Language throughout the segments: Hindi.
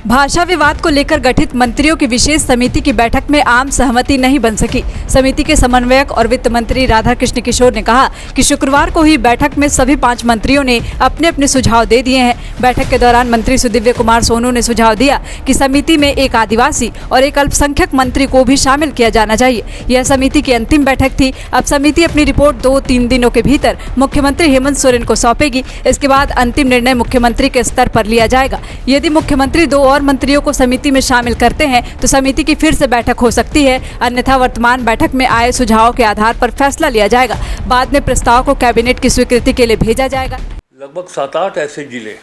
भाषा विवाद को लेकर गठित मंत्रियों की विशेष समिति की बैठक में आम सहमति नहीं बन सकी। समिति के समन्वयक और वित्त मंत्री राधाकृष्ण किशोर ने कहा कि शुक्रवार को हुई बैठक में सभी 5 मंत्रियों ने अपने अपने सुझाव दे दिए हैं। बैठक के दौरान मंत्री सुदिव्य कुमार सोनू ने सुझाव दिया कि समिति में एक आदिवासी और एक अल्पसंख्यक मंत्री को भी शामिल किया जाना चाहिए। यह समिति की अंतिम बैठक थी। अब समिति अपनी रिपोर्ट 2-3 दिनों के भीतर मुख्यमंत्री हेमंत सोरेन को सौंपेगी। इसके बाद अंतिम निर्णय मुख्यमंत्री के स्तर पर लिया जाएगा। यदि मुख्यमंत्री 2 और मंत्रियों को समिति में शामिल करते हैं तो समिति की फिर से बैठक हो सकती है, अन्यथा वर्तमान बैठक में आए सुझावों के आधार पर फैसला लिया जाएगा। बाद में प्रस्ताव को कैबिनेट की स्वीकृति के लिए भेजा जाएगा। लगभग 7-8 ऐसे जिले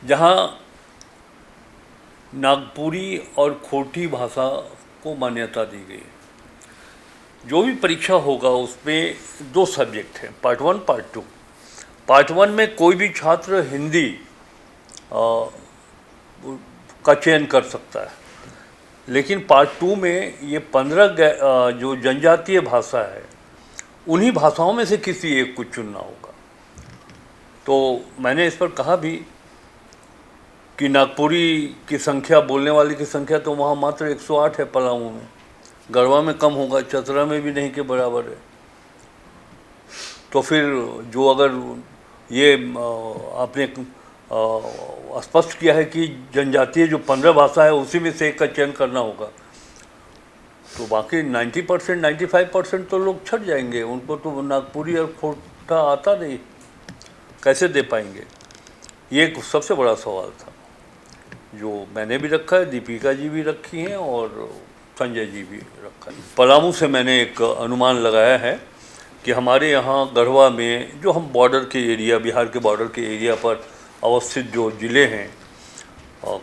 जहां नागपुरी और खोटी भाषा को मान्यता दी गई। जो भी परीक्षा होगा उसमें 2 सब्जेक्ट हैं, पार्ट 1 पार्ट 2। पार्ट 1 में कोई भी छात्र हिंदी का चयन कर सकता है, लेकिन पार्ट 2 में ये 15 जो जनजातीय भाषा है उन्हीं भाषाओं में से किसी एक को चुनना होगा। तो मैंने इस पर कहा भी कि नागपुरी की संख्या, बोलने वाले की संख्या तो वहाँ मात्र 108 है पलामू में, गढ़वा में कम होगा, चतरा में भी नहीं के बराबर है। तो फिर जो अगर ये आपने स्पष्ट किया है कि जनजातीय जो 15 भाषा है उसी में से एक का चयन करना होगा, तो बाकी 90% 95% तो लोग छट जाएंगे। उनको तो नागपुरी और खोटा आता नहीं, कैसे दे पाएंगे? ये एक सबसे बड़ा सवाल था जो मैंने भी रखा है, दीपिका जी भी रखी हैं और संजय जी भी रखा है। पलामू से मैंने एक अनुमान लगाया है कि हमारे यहाँ गढ़वा में जो हम बॉर्डर के एरिया, बिहार के बॉर्डर के एरिया पर अवस्थित जो ज़िले हैं,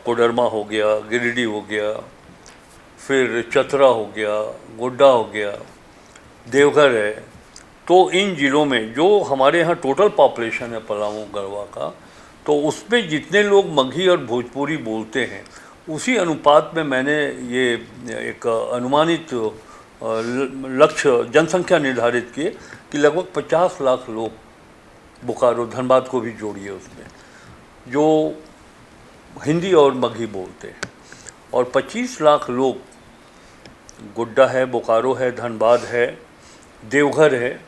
कोडरमा हो गया, गिरिडीह हो गया, फिर चतरा हो गया, गोड्डा हो गया, देवघर है, तो इन ज़िलों में जो हमारे यहाँ टोटल पॉपुलेशन है पलामू गढ़वा का, तो उसमें जितने लोग मगही और भोजपुरी बोलते हैं उसी अनुपात में मैंने ये एक अनुमानित लक्ष्य जनसंख्या निर्धारित किए कि लगभग 50 लाख लोग, बोकारो धनबाद को भी जोड़िए उसमें, जो हिंदी और मगही बोलते हैं, और 25 लाख लोग गोड्डा है, बोकारो है, धनबाद है, देवघर है,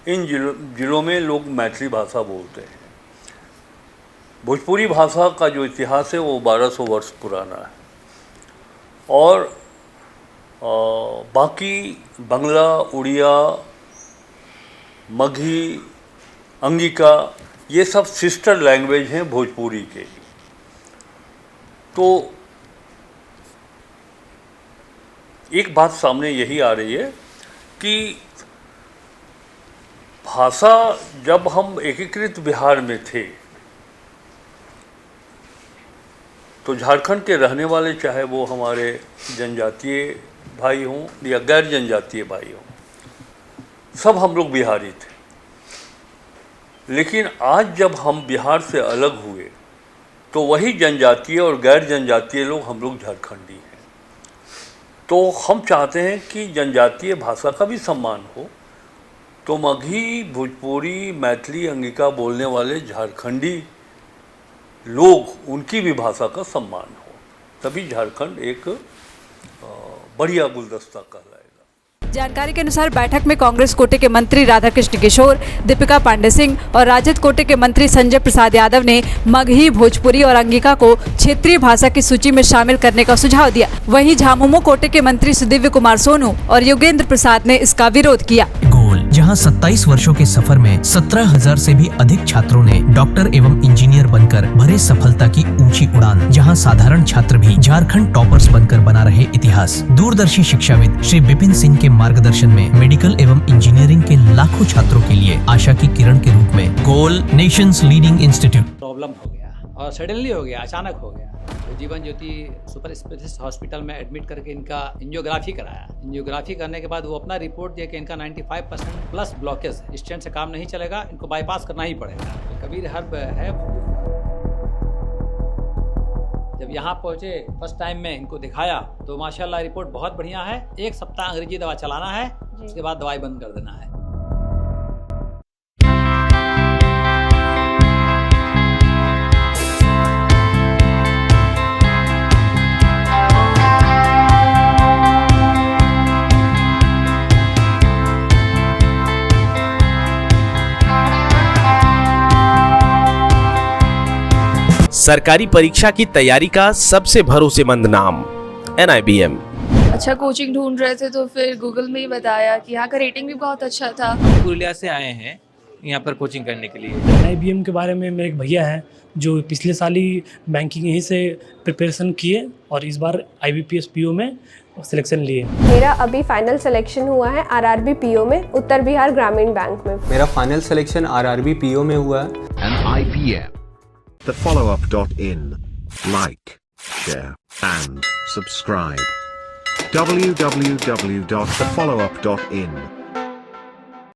इन जिलों में लोग मैथिली भाषा बोलते हैं। भोजपुरी भाषा का जो इतिहास है वो 1200 वर्ष पुराना है, और बाकी बंगला, उड़िया, मगही, अंगिका, ये सब सिस्टर लैंग्वेज हैं भोजपुरी के। तो एक बात सामने यही आ रही है कि भाषा, जब हम एकीकृत बिहार में थे तो झारखंड के रहने वाले, चाहे वो हमारे जनजातीय भाई हों या गैर जनजातीय भाई हों, सब हम लोग बिहारी थे। लेकिन आज जब हम बिहार से अलग हुए तो वही जनजातीय और गैर जनजातीय लोग हम लोग झारखंडी हैं। तो हम चाहते हैं कि जनजातीय भाषा का भी सम्मान हो, तो मगही, भोजपुरी, मैथिली, अंगिका बोलने वाले झारखंडी लोग, उनकी भी भाषा का सम्मान हो, तभी झारखंड एक बढ़िया गुलदस्ता कहलाएगा। जानकारी के अनुसार बैठक में कांग्रेस कोटे के मंत्री राधाकृष्ण किशोर, दीपिका पांडे सिंह और राजद कोटे के मंत्री संजय प्रसाद यादव ने मगही, भोजपुरी और अंगिका को क्षेत्रीय भाषा की सूची में शामिल करने का सुझाव दिया। वहीं झामुमो कोटे के मंत्री सुदिव्य कुमार सोनू और योगेंद्र प्रसाद ने इसका विरोध किया। जहां 27 वर्षों के सफर में 17,000 से भी अधिक छात्रों ने डॉक्टर एवं इंजीनियर बनकर भरे सफलता की ऊंची उड़ान, जहां साधारण छात्र भी झारखंड टॉपर्स बनकर बना रहे इतिहास। दूरदर्शी शिक्षाविद श्री विपिन सिंह के मार्गदर्शन में मेडिकल एवं इंजीनियरिंग के लाखों छात्रों के लिए आशा की किरण के रूप में गोल, नेशंस लीडिंग इंस्टीट्यूट। प्रॉब्लम हो गया और सडनली हो गया, अचानक हो गया। तो Jeevan Jyoti super specialist hospital में एडमिट करके इनका एंजियोग्राफी कराया। एंजियोग्राफी करने के बाद वो अपना रिपोर्ट दिया कि इनका 95% प्लस ब्लॉकेज है, स्टेंट से काम नहीं चलेगा, इनको बाईपास करना ही पड़ेगा। तो कबीर हर्ब है। जब यहाँ पहुँचे फर्स्ट टाइम में इनको दिखाया तो माशाल्लाह रिपोर्ट बहुत बढ़िया है। 1 सप्ताह अंग्रेजी दवा चलाना है, उसके बाद दवाई बंद कर देना है। सरकारी परीक्षा की तैयारी का सबसे भरोसेमंद नाम NIBM। अच्छा कोचिंग ढूंढ रहे थे तो फिर गूगल में ही बताया कि यहाँ का रेटिंग भी बहुत अच्छा था। पुरुलिया से आए हैं यहाँ पर कोचिंग करने के लिए। NIBM के बारे में मेरे एक भैया हैं जो पिछले साल ही बैंकिंग यहीं से प्रिपरेशन किए और इस बार IBPS PO में सिलेक्शन लिए। मेरा अभी फाइनल सिलेक्शन हुआ है RRB PO में, उत्तर बिहार ग्रामीण बैंक में। मेरा फाइनल सिलेक्शन RRB PO में हुआ है। IBM, thefollowup.in. Like, share and subscribe. www.thefollowup.in